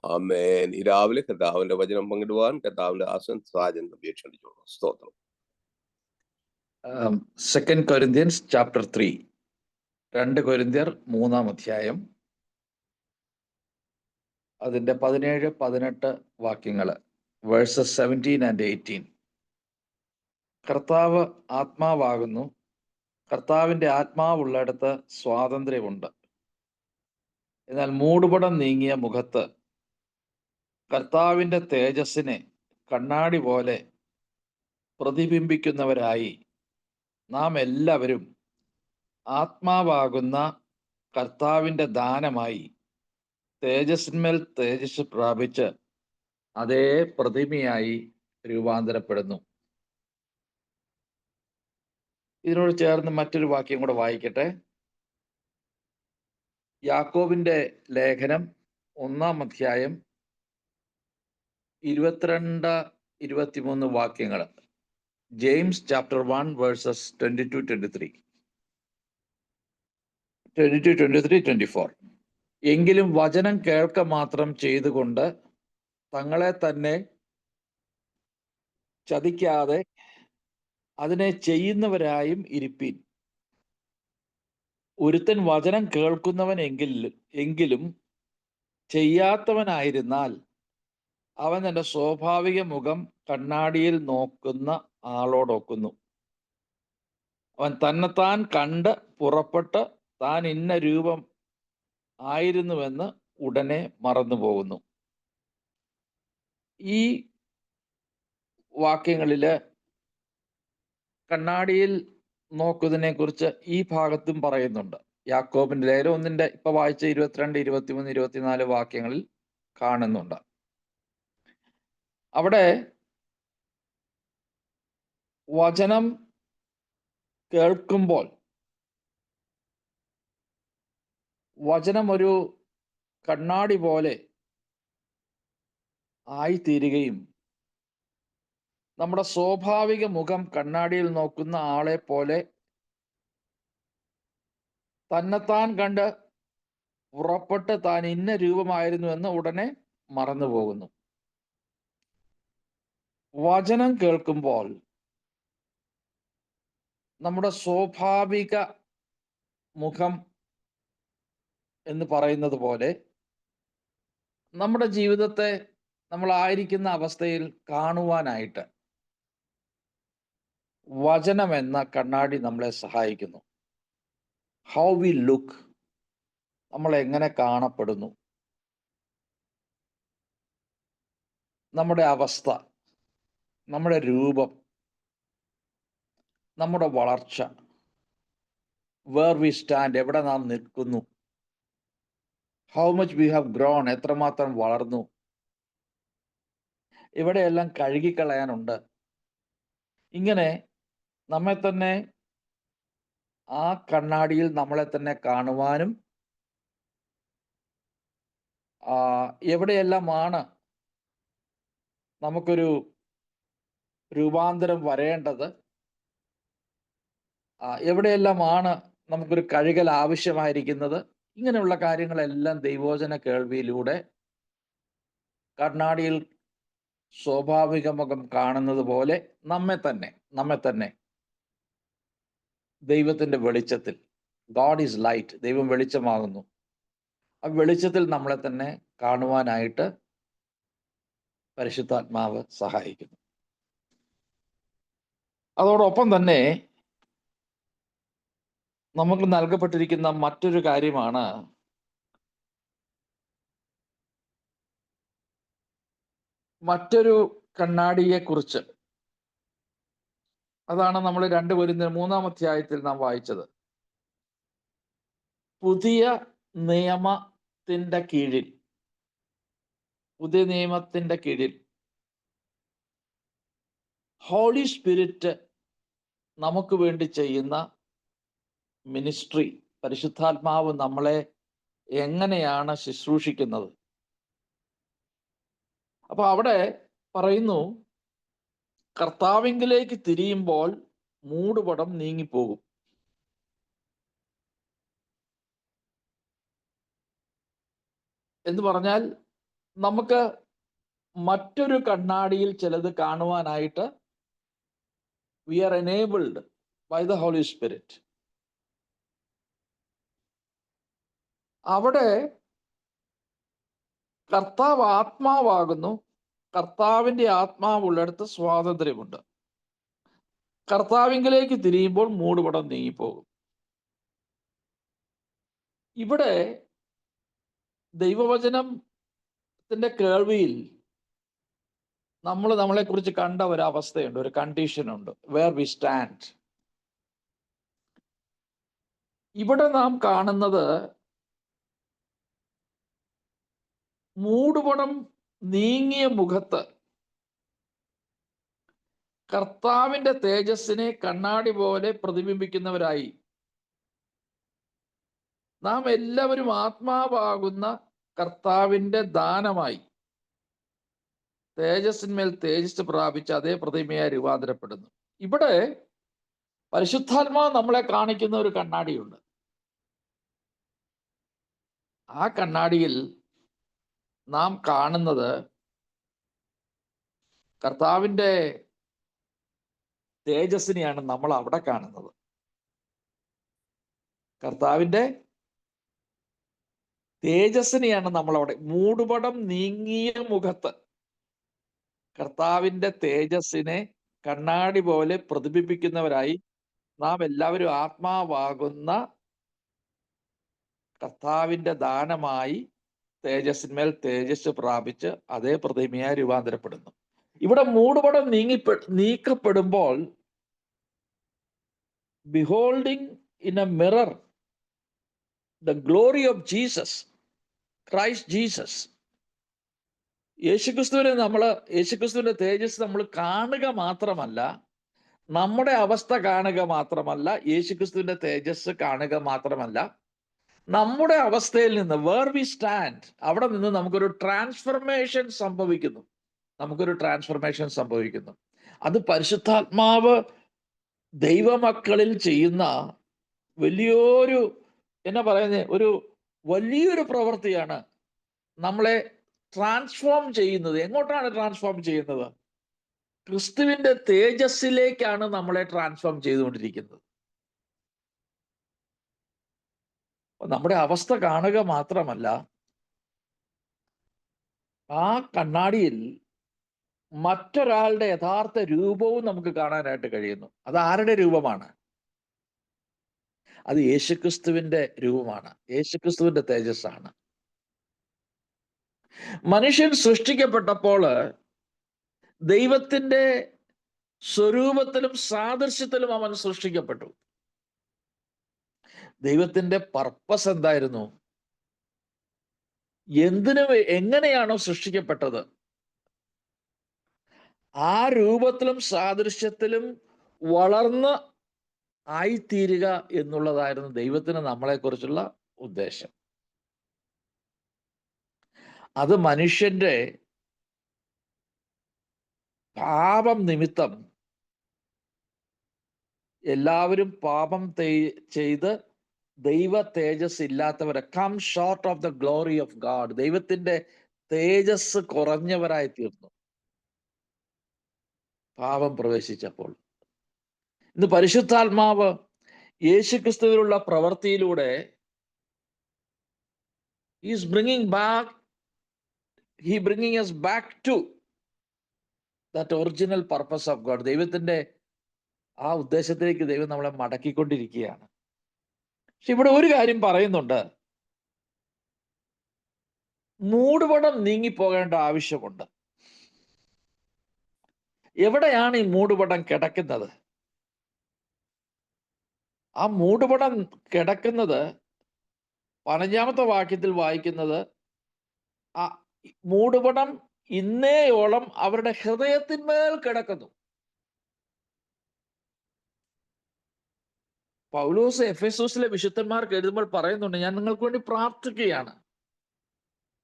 ആമേൻ. ഈ രാവിലെ കർത്താവിന്റെ വചനം പങ്കിടുവാൻ കർത്താവിന്റെ സാജൻ ക്ഷണിച്ചോളൂ. സ്തോത്രം. 2 Corinthians chapter 3, 2 കൊരിന്ത്യർ 3-ാം അധ്യായം, അതിൻ്റെ 17-18 വാക്യങ്ങൾ, വേഴ്സസ് 17 and 18. കർത്താവ് ആത്മാവാകുന്നു, കർത്താവിൻ്റെ ആത്മാവുള്ളിടത്ത് സ്വാതന്ത്ര്യമുണ്ട്. എന്നാൽ മൂടുപടം നീങ്ങിയ മുഖത്ത് കർത്താവിൻ്റെ തേജസ്സിനെ കണ്ണാടി പോലെ പ്രതിബിംബിക്കുന്നവരായി നാം എല്ലാവരും ആത്മാവാകുന്ന കർത്താവിൻ്റെ ദാനമായി തേജസ്സിന്മേൽ തേജസ് പ്രാപിച്ച് അതേ പ്രതിമയായി രൂപാന്തരപ്പെടുന്നു. ഇതിനോട് ചേർന്ന് മറ്റൊരു വാക്യം കൂടെ വായിക്കട്ടെ. യാക്കോബിന്റെ ലേഖനം 1-ാം അധ്യായം 22-23 വാക്യങ്ങൾ. James chapter 1 versus 22-23, 24. എങ്കിലും വചനം കേൾക്ക മാത്രം ചെയ്തുകൊണ്ട് തങ്ങളെ തന്നെ ചതിക്കാതെ അതിനെ ചെയ്യുന്നവരായും ഇരിപ്പീൻ. ഒരുത്തൻ വചനം കേൾക്കുന്നവൻ എങ്കിലും ചെയ്യാത്തവനായിരുന്നാൽ അവൻ തന്റെ സ്വാഭാവിക മുഖം കണ്ണാടിയിൽ നോക്കുന്ന ആളോടൊക്കുന്നു. അവൻ തന്നെത്താൻ കണ്ട് പുറപ്പെട്ട് താൻ ഇന്ന രൂപം ആയിരുന്നുവെന്ന് ഉടനെ മറന്നുപോകുന്നു. ഈ വാക്യങ്ങളില് കണ്ണാടിയിൽ നോക്കുന്നതിനെ കുറിച്ച് ഈ ഭാഗത്തും പറയുന്നുണ്ട്. യാക്കോബിന്റെ ലേഖനം 1-ന്റെ ഇപ്പൊ വായിച്ച 22, 23, 24 വാക്യങ്ങളിൽ കാണുന്നുണ്ട്. അവിടെ വചനം കേൾക്കുമ്പോൾ വചനം ഒരു കണ്ണാടി പോലെ ആയിത്തീരുകയും നമ്മുടെ സ്വാഭാവിക മുഖം കണ്ണാടിയിൽ നോക്കുന്ന ആളെ പോലെ തന്നെത്താൻ കണ്ട് പുറപ്പെട്ട് താൻ ഇന്ന രൂപമായിരുന്നു എന്ന് ഉടനെ മറന്നുപോകുന്നു. വചനം കേൾക്കുമ്പോൾ നമ്മുടെ സ്വാഭാവിക മുഖം എന്ന് പറയുന്നത് പോലെ നമ്മുടെ ജീവിതത്തെ നമ്മളായിരിക്കുന്ന അവസ്ഥയിൽ കാണുവാനായിട്ട് വചനം എന്ന കണ്ണാടി നമ്മളെ സഹായിക്കുന്നു. ഹൗ വി ലുക്ക്, നമ്മൾ എങ്ങനെ കാണപ്പെടുന്നു, നമ്മുടെ അവസ്ഥ, നമ്മുടെ രൂപം, നമ്മുടെ വളർച്ച, വേർ വി സ്റ്റാൻഡ്, എവിടെ നാം നിൽക്കുന്നു, how much we have grown, എത്രമാത്രം വളർന്നു, ഇവിടെയെല്ലാം കഴുകിക്കളയാനുണ്ട്. ഇങ്ങനെ നമ്മെ തന്നെ ആ കണ്ണാടിയിൽ നമ്മളെ തന്നെ കാണുവാനും എവിടെയെല്ലാമാണ് നമുക്കൊരു രൂപാന്തരം വരേണ്ടത്, എവിടെയെല്ലാമാണ് നമുക്കൊരു കഴുകൽ ആവശ്യമായിരിക്കുന്നത്, ഇങ്ങനെയുള്ള കാര്യങ്ങളെല്ലാം ദൈവവചന കേൾവിയിലൂടെ കണ്ണാടിയിൽ സ്വാഭാവിക മുഖം കാണുന്നത് പോലെ നമ്മെ തന്നെ ദൈവത്തിന്റെ വെളിച്ചത്തിൽ, ഗോഡ് ഈസ് ലൈറ്റ്, ദൈവം വെളിച്ചമാകുന്നു, ആ വെളിച്ചത്തിൽ നമ്മളെ തന്നെ കാണുവാനായിട്ട് പരിശുദ്ധാത്മാവ് സഹായിക്കുന്നു. അതോടൊപ്പം തന്നെ നമുക്ക് നൽകപ്പെട്ടിരിക്കുന്ന മറ്റൊരു കാര്യമാണ് മറ്റൊരു കണ്ണാടിയെ കുറിച്ച്. അതാണ് നമ്മൾ 2 കൊരിന്ത്യർ 3-ാം അധ്യായത്തിൽ നാം വായിച്ചത്. പുതിയ നിയമത്തിന്റെ കീഴിൽ ഹോളി സ്പിരിറ്റ് നമുക്ക് വേണ്ടി ചെയ്യുന്ന മിനിസ്ട്രി, പരിശുദ്ധാത്മാവ് നമ്മളെ എങ്ങനെയാണ് ശുശ്രൂഷിക്കുന്നത്. അപ്പൊ അവിടെ പറയുന്നു, കർത്താവിങ്കിലേക്ക് തിരിയുമ്പോൾ മൂടുപടം നീങ്ങിപ്പോകും. എന്ന് പറഞ്ഞാൽ നമുക്ക് മറ്റൊരു കണ്ണാടിയിൽ ചിലത് കാണുവാനായിട്ട് we are enabled by the Holy Spirit. അവിടെ കർത്താവ് ആത്മാവാകുന്നു. കർത്താവിന്റെ ആത്മാവുള്ളിടത്ത് സ്വാതന്ത്ര്യമുണ്ട്. കർത്താവിങ്കിലേക്ക് തിരിയുമ്പോൾ മൂടുപടം നീങ്ങിപ്പോകും. ഇവിടെ ദൈവവചനത്തിന്റെ കേൾവിയിൽ നമ്മളെക്കുറിച്ച് കണ്ട ഒരു അവസ്ഥയുണ്ട്, ഒരു കണ്ടീഷനുണ്ട്, വേർ വി സ്റ്റാൻഡ്. ഇവിടെ നാം കാണുന്നത് മൂടുപടം നീങ്ങിയ മുഖത്ത് കർത്താവിന്റെ തേജസ്സിനെ കണ്ണാടി പോലെ പ്രതിബിംബിക്കുന്നവരായി നാം എല്ലാവരും ആത്മാവാകുന്ന കർത്താവിന്റെ ദാനമായി തേജസ്സിന്മേൽ തേജസ് പ്രാപിച്ച് അതേ പ്രതിമയായി രൂപാന്തരപ്പെടുന്നു. ഇവിടെ പരിശുദ്ധാത്മാവ് നമ്മളെ കാണിക്കുന്ന ഒരു കണ്ണാടിയുണ്ട്. ആ കണ്ണാടിയിൽ നാം കാണുന്നത് കർത്താവിന്റെ തേജസ്സിനെയാണ് നമ്മൾ അവിടെ കാണുന്നത്. കർത്താവിന്റെ തേജസ്സിനെയാണ് നമ്മൾ അവിടെ, മൂടുപടം നീങ്ങിയ മുഖത്ത് കർത്താവിന്റെ തേജസ്സിനെ കണ്ണാടി പോലെ പ്രതിബിംബിക്കുന്നവരായി നാം എല്ലാവരും ആത്മാവാകുന്ന കർത്താവിന്റെ ദാനമായി തേജസ്സിന്മേൽ തേജസ് പ്രാപിച്ച് അതേ പ്രതിമയായി രൂപാന്തരപ്പെടുന്നു. ഇവിടെ മൂടുപടം നീക്കപ്പെടുമ്പോൾ beholding in a mirror the glory of Jesus, Christ Jesus, യേശുക്രിസ്തുവിന്റെ തേജസ് നമ്മൾ കാണുക മാത്രമല്ല, നമ്മുടെ അവസ്ഥ കാണുക മാത്രമല്ല, യേശുക്രിസ്തുവിന്റെ തേജസ് കാണുക മാത്രമല്ല, നമ്മുടെ അവസ്ഥയിൽ നിന്ന് വേർ വി സ്റ്റാൻഡ്, അവിടെ നിന്ന് നമുക്കൊരു ട്രാൻസ്ഫർമേഷൻ സംഭവിക്കുന്നു. അത് പരിശുദ്ധാത്മാവ് ദൈവമക്കളിൽ ചെയ്യുന്ന വലിയൊരു പ്രവൃത്തിയാണ്. നമ്മളെ ട്രാൻസ്ഫോം ചെയ്യുന്നത്. എങ്ങോട്ടാണ് ട്രാൻസ്ഫോം ചെയ്യുന്നത്? ക്രിസ്തുവിന്റെ തേജസ്സിലേക്കാണ് നമ്മളെ ട്രാൻസ്ഫോം ചെയ്തുകൊണ്ടിരിക്കുന്നത്. നമ്മുടെ അവസ്ഥ കാണുക മാത്രമല്ല, ആ കണ്ണാടിയിൽ മറ്റൊരാളുടെ യഥാർത്ഥ രൂപവും നമുക്ക് കാണാനായിട്ട് കഴിയുന്നു. അത് ആരുടെ രൂപമാണ്? അത് യേശുക്രിസ്തുവിന്റെ രൂപമാണ്, യേശുക്രിസ്തുവിന്റെ തേജസ്സാണ്. മനുഷ്യൻ സൃഷ്ടിക്കപ്പെട്ടപ്പോൾ ദൈവത്തിന്റെ സ്വരൂപത്തിലും സാദൃശ്യത്തിലും അവൻ സൃഷ്ടിക്കപ്പെട്ടു. ദൈവത്തിന്റെ പർപ്പസ് എന്തായിരുന്നു? എങ്ങനെയാണോ സൃഷ്ടിക്കപ്പെട്ടത് ആ രൂപത്തിലും സാദൃശ്യത്തിലും വളർന്ന് ആയിത്തീരുക എന്നുള്ളതായിരുന്നു ദൈവത്തിന് നമ്മളെക്കുറിച്ചുള്ള ഉദ്ദേശം. അത് മനുഷ്യന്റെ പാപം നിമിത്തം എല്ലാവരും പാപം ചെയ്ത് ദൈവ തേജസ് ഇല്ലാത്തവരെ, come short of the glory of God, ദൈവത്തിന്റെ തേജസ് കുറഞ്ഞവരായി തീർന്നു പാപം പ്രവേശിച്ചപ്പോൾ. ഇന്ന് പരിശുദ്ധാത്മാവ് യേശുക്രിസ്തുവിലുള്ള പ്രവൃത്തിയിലൂടെ bringing us back to that original purpose of God. ദൈവത്തിന്റെ ആ ഉദ്ദേശത്തിലേക്ക് ദൈവം നമ്മളെ മടക്കിക്കൊണ്ടിരിക്കുകയാണ്. പക്ഷെ ഇവിടെ ഒരു കാര്യം പറയുന്നുണ്ട്, മൂടുപടം നീങ്ങിപ്പോകേണ്ട ആവശ്യമുണ്ട്. എവിടെയാണ് ഈ മൂടുപടം കിടക്കുന്നത്? ആ മൂടുപടം കിടക്കുന്നത് 15-ാമത്തെ വാക്യത്തിൽ വായിക്കുന്നത്, ആ മൂടുപടം ഇന്നേയോളം അവരുടെ ഹൃദയത്തിന്മേൽ കിടക്കുന്നു. പൗലോസ് എഫെസോസിലെ വിശുദ്ധന്മാർക്ക് എഴുതുമ്പോൾ പറയുന്നുണ്ട്, ഞാൻ നിങ്ങൾക്ക് വേണ്ടി പ്രാർത്ഥിക്കുകയാണ്,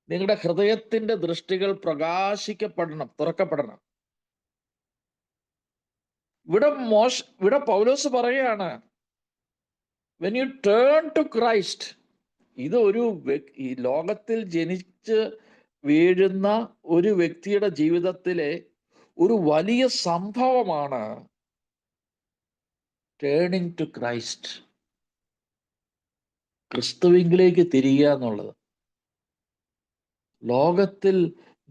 നിങ്ങളുടെ ഹൃദയത്തിന്റെ ദൃഷ്ടികൾ തുറക്കപ്പെടണം. ഇവിടെ പൗലോസ് പറയുകയാണ്, when you turn to Christ, ഈ ലോകത്തിൽ ജനിച്ച് വീഴുന്ന ഒരു വ്യക്തിയുടെ ജീവിതത്തിലെ ഒരു വലിയ സംഭവമാണ് ടേണിംഗ് ടു ക്രൈസ്റ്റ്, ക്രിസ്തുവിങ്കിലേക്ക് തിരിയുക എന്നുള്ളത്. ലോകത്തിൽ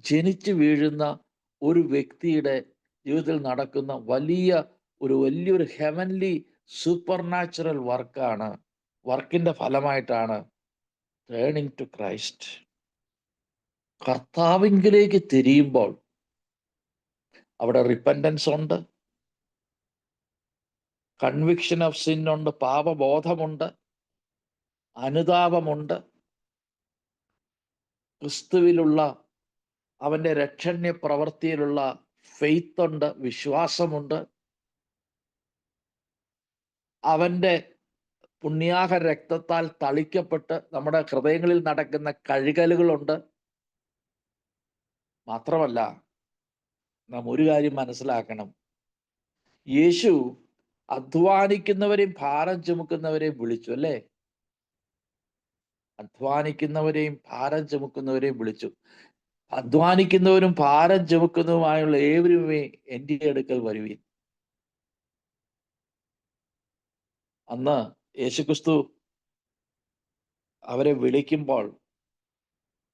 ജനിച്ചു വീഴുന്ന ഒരു വ്യക്തിയുടെ ജീവിതത്തിൽ നടക്കുന്ന വലിയൊരു ഹെവൻലി സൂപ്പർ നാച്ചുറൽ വർക്കിന്റെ ഫലമായിട്ടാണ് ടേണിംഗ് ടു ക്രൈസ്റ്റ്. കർത്താവിങ്കിലേക്ക് തിരിയുമ്പോൾ അവിടെ റിപ്പൻറ്റൻസ് ഉണ്ട്, കൺവിക്ഷൻ ഓഫ് സിൻ ഉണ്ട്, പാപബോധമുണ്ട്, അനുതാപമുണ്ട്, ക്രിസ്തുവിലുള്ള അവന്റെ രക്ഷണ്യ പ്രവൃത്തിയിലുള്ള ഫെയ്ത്ത് ഉണ്ട്, വിശ്വാസമുണ്ട്, അവന്റെ പുണ്യാഹ രക്തത്താൽ തളിക്കപ്പെട്ട് നമ്മുടെ ഹൃദയങ്ങളിൽ നടക്കുന്ന കഴുകലുകളുണ്ട്. മാത്രമല്ല, നാം ഒരു കാര്യം മനസ്സിലാക്കണം, യേശു അധ്വാനിക്കുന്നവരെയും ഭാരം ചുമക്കുന്നവരെയും വിളിച്ചു, അല്ലേ? അധ്വാനിക്കുന്നവരെയും ഭാരം ചുമക്കുന്നവരെയും വിളിച്ചു. അധ്വാനിക്കുന്നവരും ഭാരം ചുമക്കുന്നതുമായുള്ള ഏവരുമേ എൻ്റെ അടുക്കൽ വരുവീൻ. അന്ന് യേശുക്രിസ്തു അവരെ വിളിക്കുമ്പോൾ,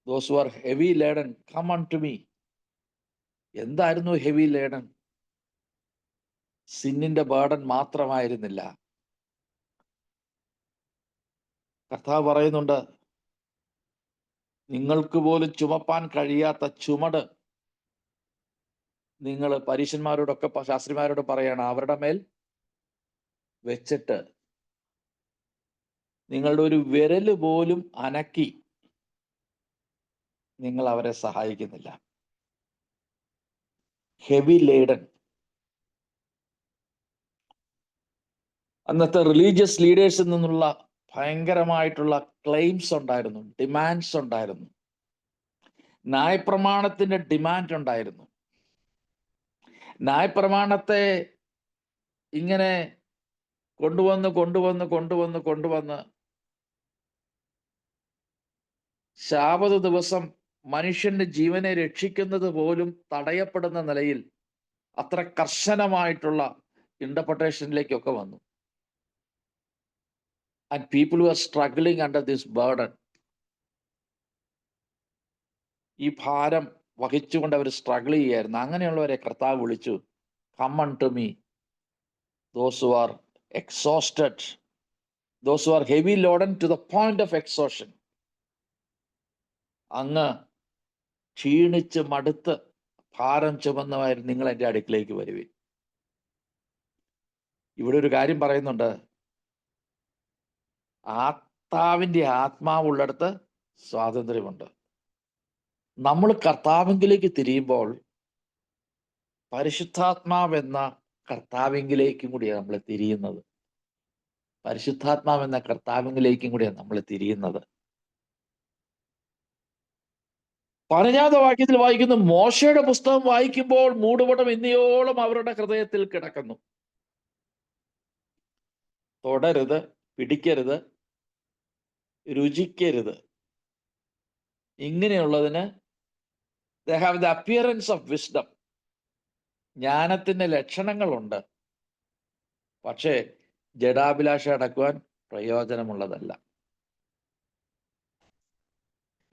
those who are heavy laden, come unto me. എന്തായിരുന്നു ഹെവി ലേഡൻ? സിന്നിന്റെ ബർഡൻ മാത്രമായിരുന്നില്ല. കർത്താവ് പറയുന്നുണ്ട്, നിങ്ങൾക്ക് പോലും ചുമപ്പാൻ കഴിയാത്ത ചുമട് നിങ്ങൾ പരീശന്മാരോടൊക്കെ ശാസ്ത്രിമാരോട് പറയണം, അവരുടെ മേൽ വെച്ചിട്ട് നിങ്ങളുടെ ഒരു വിരല് പോലും അനക്കി നിങ്ങൾ അവരെ സഹായിക്കുന്നില്ല. Heavy laden. അന്നത്തെ റിലീജിയസ് ലീഡേഴ്സിൽ നിന്നുള്ള ഭയങ്കരമായിട്ടുള്ള ക്ലെയിംസ് ഉണ്ടായിരുന്നു, ഡിമാൻഡ്സ് ഉണ്ടായിരുന്നു, ന്യായപ്രമാണത്തിന്റെ ഡിമാൻഡ് ഉണ്ടായിരുന്നു. ന്യായപ്രമാണത്തെ ഇങ്ങനെ കൊണ്ടുവന്ന് ശാബത ദിവസം മനുഷ്യന്റെ ജീവനെ രക്ഷിക്കുന്നത് പോലും തടയപ്പെടുന്ന നിലയിൽ അത്ര കർശനമായിട്ടുള്ള ഇന്റർപ്രിട്ടേഷനിലേക്കൊക്കെ വന്നു. And people were struggling under this burden. ഈ ഭാരം വഹിച്ചുകൊണ്ട് അവർ സ്ട്രഗിൾ ചെയ്യായിരുന്നു. അങ്ങനെയുള്ളവരെ കർത്താവ് വിളിച്ചു, come unto me, those who are exhausted, those who are heavy laden to the point of exhaustion. അങ്ങ് ക്ഷീണിച്ച് മടുത്ത് ഭാരം ചുമന്നവർ നിങ്ങൾ എൻ്റെ അടുക്കിലേക്ക് വരുവിൻ. ഇവിടെ ഒരു കാര്യം പറയുന്നുണ്ട്, ആത്മാവിൻ്റെ ആത്മാവുള്ളിടത്ത് സ്വാതന്ത്ര്യമുണ്ട്. നമ്മൾ കർത്താവിങ്കിലേക്ക് തിരിയുമ്പോൾ പരിശുദ്ധാത്മാവെന്ന കർത്താവിങ്കിലേക്കും കൂടിയാണ് നമ്മൾ തിരിയുന്നത്. പരിശുദ്ധാത്മാവെന്ന കർത്താവിങ്കിലേക്കും കൂടിയാണ് നമ്മൾ തിരിയുന്നത്. 15 വാക്യത്തിൽ വായിക്കുന്നു, മോശയുടെ പുസ്തകം വായിക്കുമ്പോൾ മൂടുപടം ഇന്നയോളം അവരുടെ ഹൃദയത്തിൽ കിടക്കുന്നു. തൊടരുത്, പിടിക്കരുത്, രുചിക്കരുത്. ഇങ്ങനെയുള്ളതിന് they have the appearance of wisdom. ജ്ഞാനത്തിന്റെ ലക്ഷണങ്ങളുണ്ട്, പക്ഷേ ജഡാഭിലാഷ അടക്കുവാൻ പ്രയോജനമുള്ളതല്ല.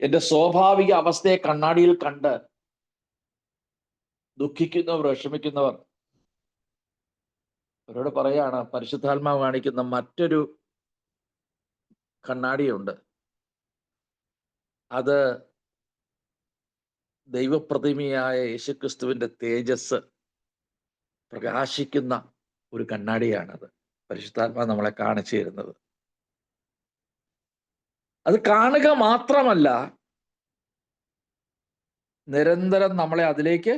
എന്റെ സ്വാഭാവിക അവസ്ഥയെ കണ്ണാടിയിൽ കണ്ട് ദുഃഖിക്കുന്നവർ, വിഷമിക്കുന്നവർ അവരോട് പറയാണ്, പരിശുദ്ധാത്മാവ് കാണിക്കുന്ന മറ്റൊരു കണ്ണാടിയുണ്ട്. അത് ദൈവപ്രതിമയായ യേശുക്രിസ്തുവിന്റെ തേജസ് പ്രകാശിക്കുന്ന ഒരു കണ്ണാടിയാണത്. പരിശുദ്ധാത്മാവ് നമ്മളെ കാണിച്ചു തരുന്നത്. അത് കാണുക മാത്രമല്ല, നിരന്തരം നമ്മളെ അതിലേക്ക്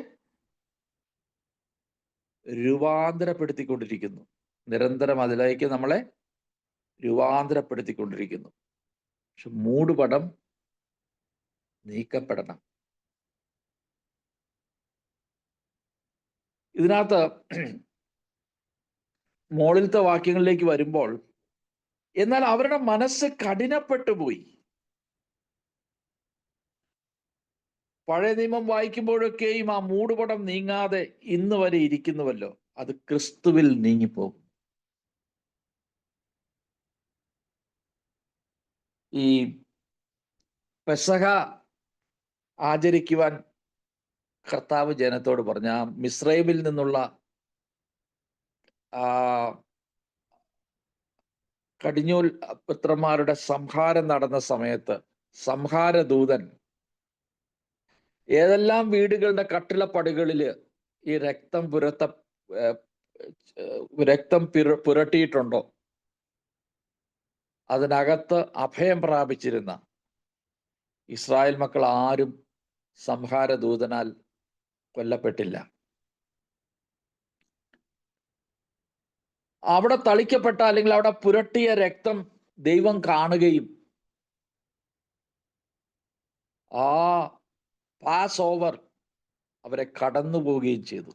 രൂപാന്തരപ്പെടുത്തിക്കൊണ്ടിരിക്കുന്നു. നിരന്തരം അതിലേക്ക് നമ്മളെ രൂപാന്തരപ്പെടുത്തിക്കൊണ്ടിരിക്കുന്നു. പക്ഷെ മൂടുപടം നീക്കപ്പെടണം. ഇതിനകത്ത് മുകളിലത്തെ വാക്യങ്ങളിലേക്ക് വരുമ്പോൾ, എന്നാൽ അവരുടെ മനസ്സ് കഠിനപ്പെട്ടു പോയി. പഴയ നിയമം വായിക്കുമ്പോഴൊക്കെയും ആ മൂടുപടം നീങ്ങാതെ ഇന്ന് വരെ ഇരിക്കുന്നുവല്ലോ, അത് ക്രിസ്തുവിൽ നീങ്ങിപ്പോകും. ഈ പെസഹ ആചരിക്കുവാൻ കർത്താവ് ജനത്തോട് പറഞ്ഞ ആ മിസ്രൈമിൽ നിന്നുള്ള ആ കടിഞ്ഞൂൽ പുത്രന്മാരുടെ സംഹാരം നടന്ന സമയത്ത് സംഹാരദൂതൻ ഏതെല്ലാം വീടുകളുടെ കട്ടിളപ്പടികളിൽ ഈ രക്തം പുരട്ടിയിട്ടുണ്ടോ അതിനകത്ത് അഭയം പ്രാപിച്ചിരുന്ന ഇസ്രായേൽ മക്കൾ ആരും സംഹാരദൂതനാൽ കൊല്ലപ്പെട്ടില്ല. അവിടെ തളിക്കപ്പെട്ട അല്ലെങ്കിൽ അവിടെ പുരട്ടിയ രക്തം ദൈവം കാണുകയും ആ പാസ് ഓവർ അവരെ കടന്നു പോവുകയും ചെയ്തു.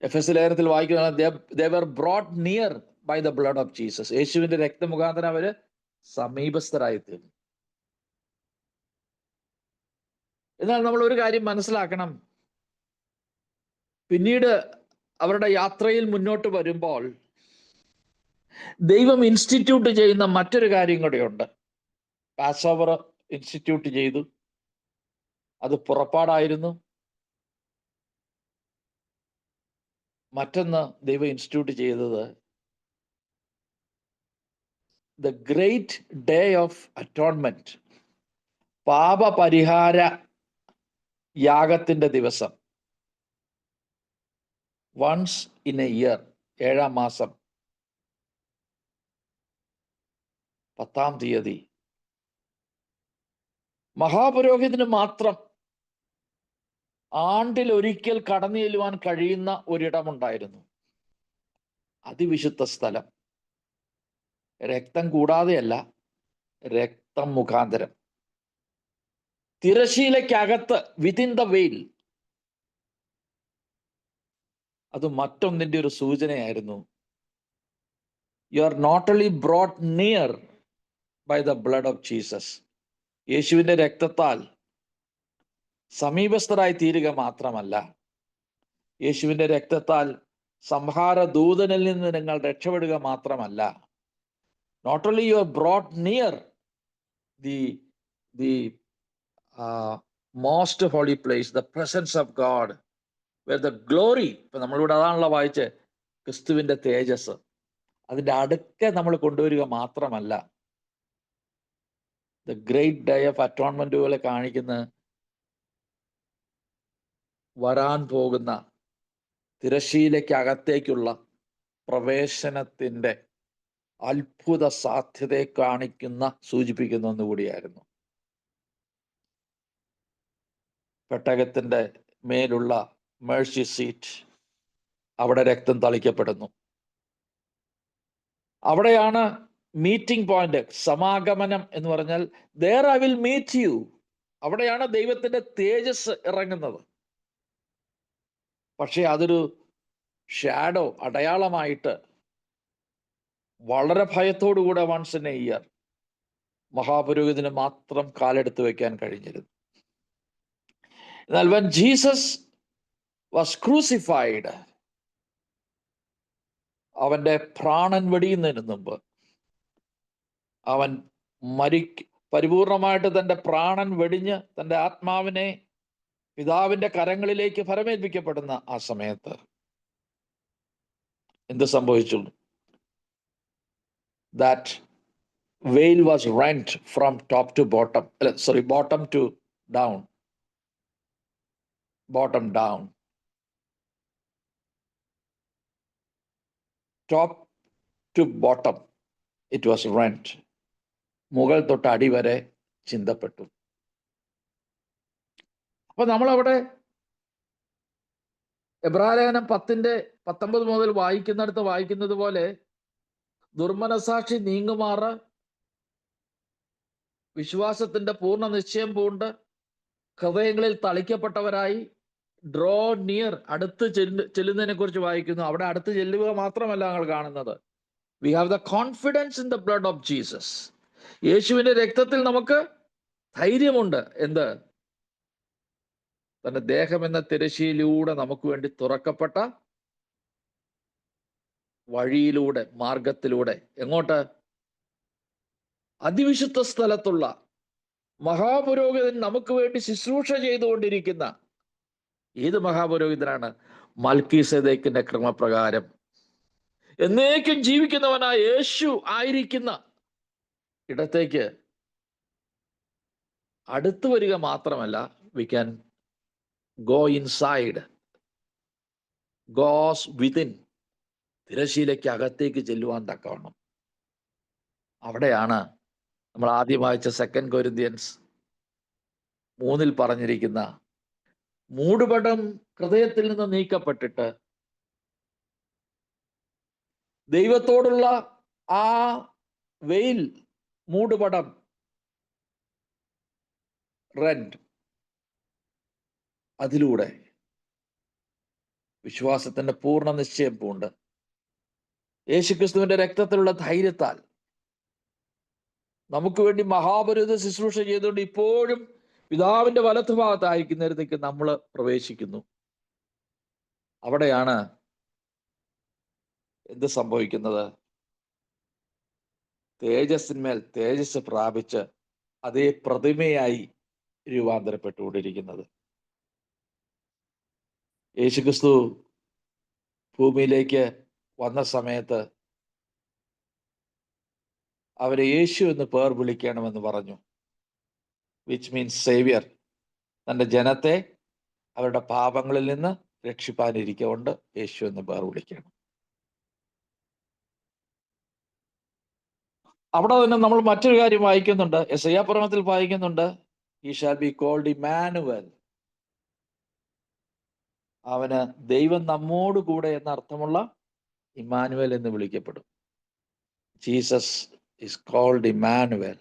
എഫെസ്യ ലേഖനത്തിൽ വായിക്കുന്ന they were brought near by the blood of Jesus. യേശുവിന്റെ രക്തമുഖാന്തരം അവര് സമീപസ്ഥരായി തീർന്നു. എന്നാൽ നമ്മൾ ഒരു കാര്യം മനസ്സിലാക്കണം, പിന്നീട് അവരുടെ യാത്രയിൽ മുന്നോട്ട് വരുമ്പോൾ ദൈവം ഇൻസ്റ്റിറ്റ്യൂട്ട് ചെയ്യുന്ന മറ്റൊരു കാര്യം കൂടെയുണ്ട്. പാസ് ഓവർ ഇൻസ്റ്റിറ്റ്യൂട്ട് ചെയ്തു, അത് പുറപ്പാടായിരുന്നു. മറ്റൊന്ന് ദൈവം ഇൻസ്റ്റിറ്റ്യൂട്ട് ചെയ്തത് the great day of atonement, പാപപരിഹാര യാഗത്തിന്റെ ദിവസം. വൺസ് ഇൻ എ ഇയർ, 7-ാം മാസം 10-ാം തീയതി മഹാപുരോഹിതന് മാത്രം ആണ്ടിൽ ഒരിക്കൽ കടന്നു ചെല്ലുവാൻ കഴിയുന്ന ഒരിടമുണ്ടായിരുന്നു, അതിവിശുദ്ധ സ്ഥലം. രക്തം കൂടാതെയല്ല, രക്തം മുഖാന്തരം. തിരശീലയ്ക്കകത്ത്, വിതിൻ ദ വെയിൽ. അത് മറ്റൊന്നിന്റെ ഒരു സൂചനയായിരുന്നു. You are not only brought near by the blood of Jesus. യേശുവിന്റെ രക്തത്താൽ സമീപസ്ഥരായി തീരുക മാത്രമല്ല, യേശുവിന്റെ രക്തത്താൽ സംഹാര ദൂതനിൽ നിന്ന് നിങ്ങൾ രക്ഷപ്പെടുക മാത്രമല്ല, not only you are brought near the most holy place, the presence of God, where the glory, ഇപ്പൊ നമ്മളിവിടെ അതാണല്ലോ വായിച്ച്, ക്രിസ്തുവിന്റെ തേജസ് അതിന്റെ അടുക്കെ നമ്മൾ കൊണ്ടുവരിക മാത്രമല്ല, the great day of atonement പോലെ കാണിക്കുന്ന വരാൻ പോകുന്ന തിരശീലയ്ക്കകത്തേക്കുള്ള പ്രവേശനത്തിന്റെ അത്ഭുത സാധ്യതയെ സൂചിപ്പിക്കുന്ന ഒന്നുകൂടിയായിരുന്നു. പെട്ടകത്തിന്റെ മേലുള്ള മേഴ്സി സീറ്റ്, അവിടെ രക്തം തളിക്കപ്പെടുന്നു. അവിടെയാണ് മീറ്റിംഗ് പോയിന്റ്, സമാഗമനം എന്ന് പറഞ്ഞാൽ there I will meet you. അവിടെയാണ് ദൈവത്തിന്റെ തേജസ് ഇറങ്ങുന്നത്. പക്ഷെ അതൊരു ഷാഡോ, അടയാളമായിട്ട് വളരെ ഭയത്തോടുകൂടെ വൺസ് ഇൻ എ ഇയർ മഹാപുരോഹിതന് മാത്രം കാലെടുത്ത് വെക്കാൻ കഴിഞ്ഞിരുന്നു. എന്നാൽ when Jesus was crucified, അവന്റെ പ്രാണൻ വെടിയുന്നതിന് മുമ്പ്, അവൻ പരിപൂർണമായിട്ട് തന്റെ പ്രാണൻ വെടിഞ്ഞ് തന്റെ ആത്മാവിനെ പിതാവിന്റെ കരങ്ങളിലേക്ക് ഫലമേൽപ്പിക്കപ്പെടുന്ന ആ സമയത്ത് എന്ത് സംഭവിച്ചു? That veil was rent from top to bottom, bottom to down, bottom down, top to bottom, it was rent. മുകൾ തൊട്ട് അടി വരെ ചിന്തപ്പെട്ടു. അപ്പൊ നമ്മളവിടെ എബ്രായലേഖനം 10:19 മുതൽ വായിക്കുന്നിടത്ത് വായിക്കുന്നത് പോലെ, ദുർമനസാക്ഷി നീങ്ങുമാറ് വിശ്വാസത്തിന്റെ പൂർണ്ണ നിശ്ചയം പൂണ്ട് ഹൃദയങ്ങളിൽ തളിക്കപ്പെട്ടവരായി ഡ്രോ നിയർ, അടുത്ത് ചെല്ലുന്നതിനെ കുറിച്ച് വായിക്കുന്നു. അവിടെ അടുത്ത് ചെല്ലുക മാത്രമല്ല ഞങ്ങൾ കാണുന്നത്, we have the confidence in the blood of Jesus. യേശുവിന്റെ രക്തത്തിൽ നമുക്ക് ധൈര്യമുണ്ട്. എന്ത്? തന്റെ ദേഹം എന്ന തിരശ്ശീലൂടെ നമുക്ക് വേണ്ടി തുറക്കപ്പെട്ട വഴിയിലൂടെ, മാർഗത്തിലൂടെ. എങ്ങോട്ട്? അതിവിശുദ്ധ സ്ഥലത്തുള്ള മഹാപുരോഹിതൻ നമുക്ക് വേണ്ടി ശുശ്രൂഷ ചെയ്തുകൊണ്ടിരിക്കുന്ന ഏത് മഹാപുരോഹിതനാണ്? മൽക്കീസേദെക്കിന്റെ ക്രമപ്രകാരം എന്നേക്കും ജീവിക്കുന്നവനായ യേശു ആയിരിക്കുന്ന ഇടത്തേക്ക് അടുത്തു വരിക മാത്രമല്ല, we can go inside, goes within, തിരശീലയ്ക്ക് അകത്തേക്ക് ചെല്ലുവാൻ തക്കവണ്ണം. അവിടെയാണ് നമ്മൾ ആദ്യം വായിച്ച 2 കൊരിന്ത്യൻസ് 3 പറഞ്ഞിരിക്കുന്ന മൂടുപടം ഹൃദയത്തിൽ നിന്ന് നീക്കപ്പെട്ടിട്ട് ദൈവത്തോടുള്ള ആ വെയിൽ, മൂടുപടം, റെന്റ്, അതിലൂടെ വിശ്വാസത്തിന്റെ പൂർണ്ണ നിശ്ചയം പൂണ്ട് യേശുക്രിസ്തുവിന്റെ രക്തത്തിലുള്ള ധൈര്യത്താൽ നമുക്ക് വേണ്ടി മഹാപുരോഹിത ശുശ്രൂഷ ചെയ്തുകൊണ്ട് ഇപ്പോഴും പിതാവിന്റെ വലത്തുഭാഗത്തായിരിക്കുന്നിടത്തേക്ക് നമ്മൾ പ്രവേശിക്കുന്നു. അവിടെയാണ് എന്ത് സംഭവിക്കുന്നത്? തേജസ്സിന്മേൽ തേജസ് പ്രാപിച്ച് അതേ പ്രതിമയായി രൂപാന്തരപ്പെട്ടുകൊണ്ടിരിക്കുന്നത്. യേശുക്രിസ്തു ഭൂമിയിലേക്ക് വന്ന സമയത്ത് അവരെ യേശു എന്ന് പേർ വിളിക്കണമെന്ന് പറഞ്ഞു. Which means saviour. തൻ്റെ ജനത്തെ അവരുടെ പാപങ്ങളിൽ നിന്ന് രക്ഷിപ്പാനിരിക്കൊണ്ട് യേശു എന്ന് പേർ വിളിക്കണം. അവിടെ തന്നെ നമ്മൾ മറ്റൊരു കാര്യം വായിക്കുന്നുണ്ട്. യെശയ്യാ പ്രവചനത്തിൽ വായിക്കുന്നുണ്ട്, he shall be called Emmanuel. അവന് ദൈവം നമ്മോട് കൂടെ എന്ന അർത്ഥമുള്ള ഇമ്മാനുവേൽ എന്ന് വിളിക്കപ്പെടും. Jesus is called Immanuel.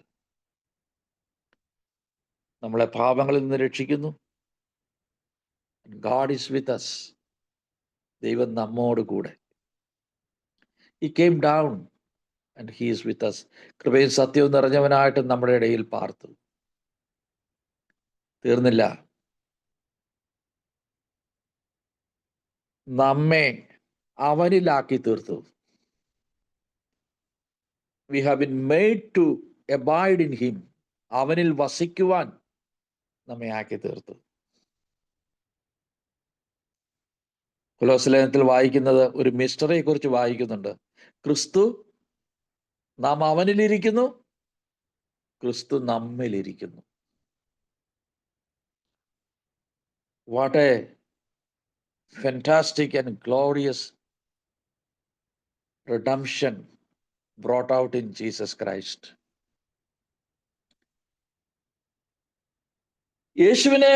നമ്മളെ പാപങ്ങളിൽ നിന്ന് രക്ഷിക്കുന്നു. God is with us. ദൈവം നമ്മോട് കൂടെ. He came down and he is with us. കൃപയും സത്യവും നിറഞ്ഞവനായിട്ട് നമ്മുടെ ഇടയിൽ പാർത്തു. തീർന്നില്ല, നമ്മെ അവനിലാക്കി തീർത്തു. We have been made to abide in him. അവനിൽ വസിക്കുവാൻ നമ്മെ ആക്കി തീർത്തു. കൊലോസ്യലേഖനത്തിൽ വായിക്കുന്നത് ഒരു മിസ്റ്ററിയെ കുറിച്ച് വായിക്കുന്നുണ്ട്. ക്രിസ്തു, നാം അവനിലിരിക്കുന്നു, ക്രിസ്തു നമ്മിലിരിക്കുന്നു. What a fantastic and glorious redemption brought out in Jesus Christ. യേശുവിനെ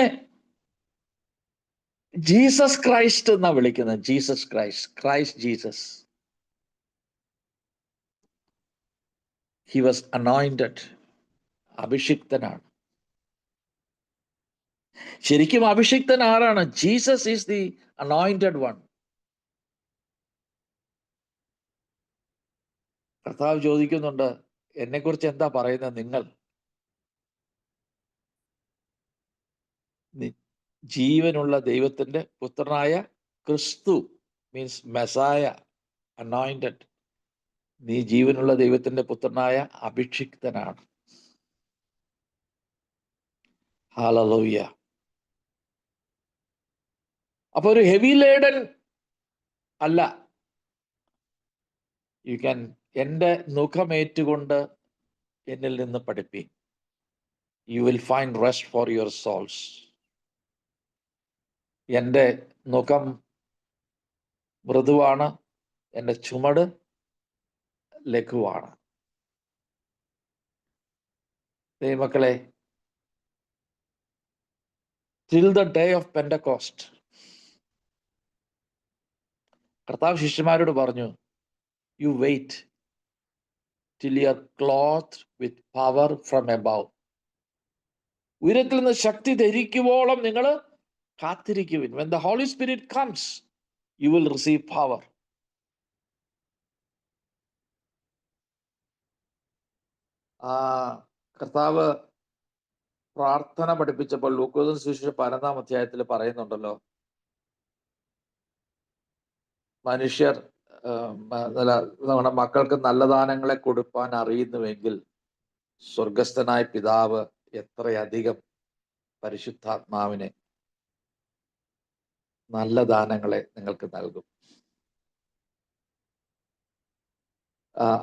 ജീസസ് ക്രൈസ്റ്റ് എന്നാ വിളിക്കുന്നത്. Jesus Christ, Christ Jesus. He was anointed. അഭിഷിക്തനാണ്. ശരിക്കും അഭിഷിക്തൻ ആരാണ്? Jesus is the anointed one. കർത്താവ് ചോദിക്കുന്നുണ്ട്, എന്നെക്കുറിച്ച് എന്താ പറയുന്നത് നിങ്ങൾ? ജീവനുള്ള ദൈവത്തിന്റെ പുത്രനായ ക്രിസ്തു മീൻസ് മെസായ, അനോയിന്റഡ്. നീ ജീവനുള്ള ദൈവത്തിന്റെ പുത്രനായ അഭിഷിക്തനാണ്. ഹല്ലേലൂയ. അപ്പൊ ഒരു ഹെവി ലേഡൻ അല്ല. യു ക്യാൻ, എൻ്റെ മുഖമേറ്റുകൊണ്ട് എന്നിൽ നിന്ന് പഠിപ്പി. You will find rest for your souls. എൻ്റെ മുഖം മൃദുവാണ്, എൻ്റെ ചുമട് ലഘുവാണ്. ദൈവമക്കളെ, till the day of Pentecost, കർത്താവ് ശിഷ്യന്മാരോട് പറഞ്ഞു, you wait till you are clothed with power from above. ഉയരത്തിൽ നിന്ന് ശക്തി ധരിക്കുവോളം നിങ്ങൾ കാത്തിരിക്കുവിൻ. When the Holy Spirit comes, you will receive power. കർത്താവ് പ്രാർത്ഥന പഠിപ്പിച്ചപ്പോൾ ലൂക്കോസ് സുവിശേഷം 15-ാം അധ്യായത്തിൽ പറയുന്നുണ്ടല്ലോ, മനുഷ്യർ നമ്മുടെ മക്കൾക്ക് നല്ല ദാനങ്ങളെ കൊടുപ്പാൻ അറിയുന്നുവെങ്കിൽ സ്വർഗസ്ഥനായ പിതാവ് എത്രയധികം പരിശുദ്ധാത്മാവിനെ നല്ല ദാനങ്ങളെ നിങ്ങൾക്ക് നൽകും.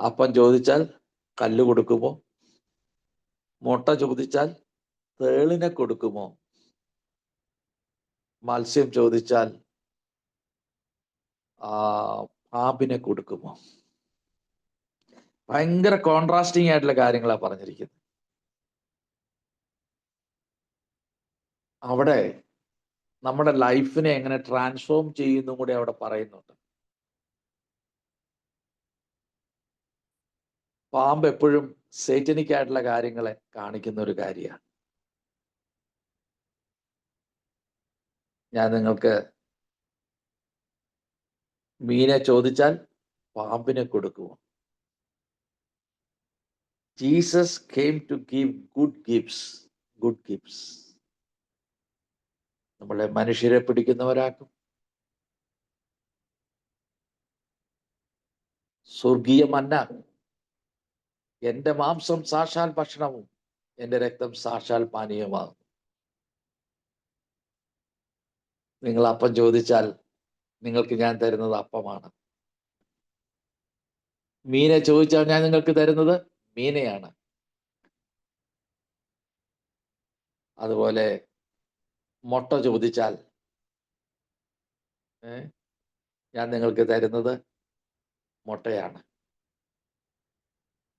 അപ്പം ചോദിച്ചാൽ കല്ല് കൊടുക്കുമോ? മുട്ട ചോദിച്ചാൽ തേളിനെ കൊടുക്കുമോ? മത്സ്യം ചോദിച്ചാൽ പാമ്പിനെ കൊടുക്കുമോ? ഭയങ്കര കോൺട്രാസ്റ്റിംഗ് ആയിട്ടുള്ള കാര്യങ്ങളാണ് പറഞ്ഞിരിക്കുന്നത്. അവിടെ നമ്മുടെ ലൈഫിനെ എങ്ങനെ ട്രാൻസ്ഫോം ചെയ്യുന്നു കൂടി അവിടെ പറയുന്നുണ്ട്. പാമ്പ് എപ്പോഴും സേറ്റനിക് ആയിട്ടുള്ള കാര്യങ്ങളെ കാണിക്കുന്ന ഒരു കാര്യമാണ്. ഞാൻ നിങ്ങൾക്ക് മീനെ ചോദിച്ചാൽ പാമ്പിനെ കൊടുക്കുമോ? Jesus came to give good gifts. നമ്മളെ മനുഷ്യരെ പിടിക്കുന്നവരാക്കും, സ്വർഗീയ മന്ന, എന്റെ മാംസം സാക്ഷാൽ ഭക്ഷണവും എന്റെ രക്തം സാക്ഷാൽ പാനീയമാകും. നിങ്ങൾ അപ്പം ചോദിച്ചാൽ നിങ്ങൾക്ക് ഞാൻ തരുന്നത് അപ്പമാണ്. മീനെ ചോദിച്ചാൽ ഞാൻ നിങ്ങൾക്ക് തരുന്നത് മീനെയാണ്. അതുപോലെ മുട്ട ചോദിച്ചാൽ ഞാൻ നിങ്ങൾക്ക് തരുന്നത് മുട്ടയാണ്.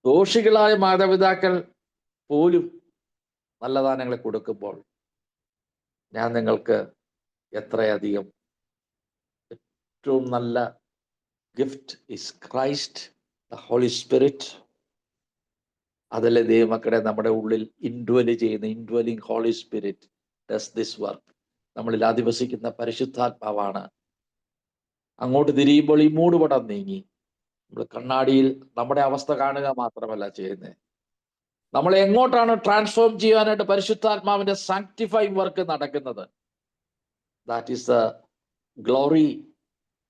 ദോഷികളായ മാതാപിതാക്കൾ പോലും നല്ല ദാനങ്ങളെ കൊടുക്കുമ്പോൾ ഞാൻ നിങ്ങൾക്ക് എത്രയധികം, ഏറ്റവും നല്ല gift is Christ, the Holy Spirit. അതല്ലേ ദൈവമക്കളെ നമ്മുടെ ഉള്ളിൽ indwelling Holy Spirit does this work. നമ്മളിൽ അധിവസിക്കുന്ന പരിശുദ്ധാത്മാവാണ്. അങ്ങോട്ട് തിരിയുമ്പോൾ ഈ മൂടുപടം നീങ്ങി നമ്മൾ കണ്ണാടിയിൽ നമ്മുടെ അവസ്ഥ കാണുക മാത്രമല്ല ചെയ്യുന്നത്, നമ്മളെ എങ്ങോട്ടാണ് ട്രാൻസ്ഫോം ചെയ്യാനായിട്ട് പരിശുദ്ധാത്മാവിന്റെ സാങ്ക്ടിഫൈങ് വർക്ക് നടക്കുന്നത്. That is the glory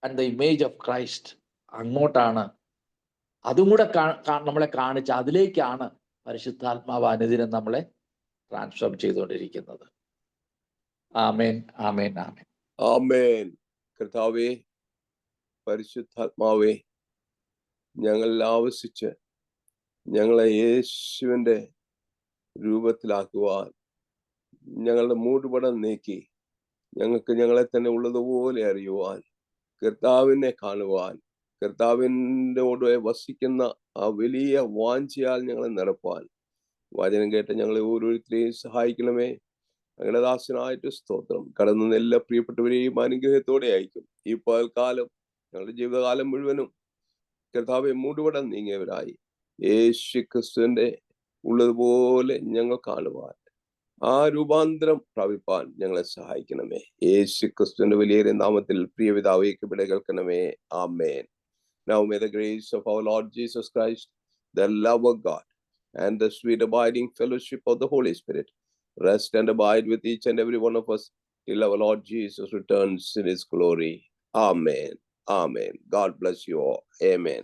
and the image of Christ. അങ്ങോട്ടാണ്, അതും കൂടെ നമ്മളെ കാണിച്ച് അതിലേക്കാണ് പരിശുദ്ധാത്മാവ് അനുദിനം നമ്മളെ ട്രാൻസ്ഫോം ചെയ്തുകൊണ്ടിരിക്കുന്നത്. ആമേൻ, ആമേൻ, ആമേൻ, ആമേൻ. കർത്താവേ, പരിശുദ്ധാത്മാവേ, ഞങ്ങളിൽ ആവസിച്ച് ഞങ്ങളെ യേശുവിന്റെ രൂപത്തിലാക്കുവാൻ, ഞങ്ങളുടെ മൂടുപടം നീക്കി ഞങ്ങൾക്ക് ഞങ്ങളെ തന്നെ ഉള്ളതുപോലെ അറിയുവാൻ, കർത്താവിനെ കാണുവാൻ, കർത്താവിൻ്റെ കൂടെ വസിക്കുന്ന ആ വലിയ വാഞ്ചയാൽ ഞങ്ങളെ നിറപ്പാൻ വചനം കേട്ട് ഞങ്ങളെ ഓരോരുത്തരെയും സഹായിക്കണമേ. ഞങ്ങളുടെ ദാസനായിട്ട് സ്തോത്രം. കടന്നു എല്ലാ പ്രിയപ്പെട്ടവരെയും അനുഗ്രഹത്തോടെ അയക്കും. ഈ പകൽക്കാലം ഞങ്ങളുടെ ജീവിതകാലം മുഴുവനും കർത്താവെ മൂടുപടം നീങ്ങിയവരായി യേശു ക്രിസ്തുവിന്റെ ഉള്ളതുപോലെ ഞങ്ങൾ കാണുവാൻ, ആ രൂപാന്തരം പ്രാപിപ്പാൻ ഞങ്ങളെ സഹായിക്കണമേ. യേശു ക്രിസ്തുവിന്റെ വലിയ നാമത്തിൽ പ്രിയ പിതാവേ ഇവിടെ കേൾക്കണമേ. ആമേൻ. Now may the grace of our Lord Jesus Christ, the love of God, and the sweet abiding fellowship of the Holy Spirit rest and abide with each and every one of us till our Lord Jesus returns in his glory. Amen. Amen. God bless you all. Amen.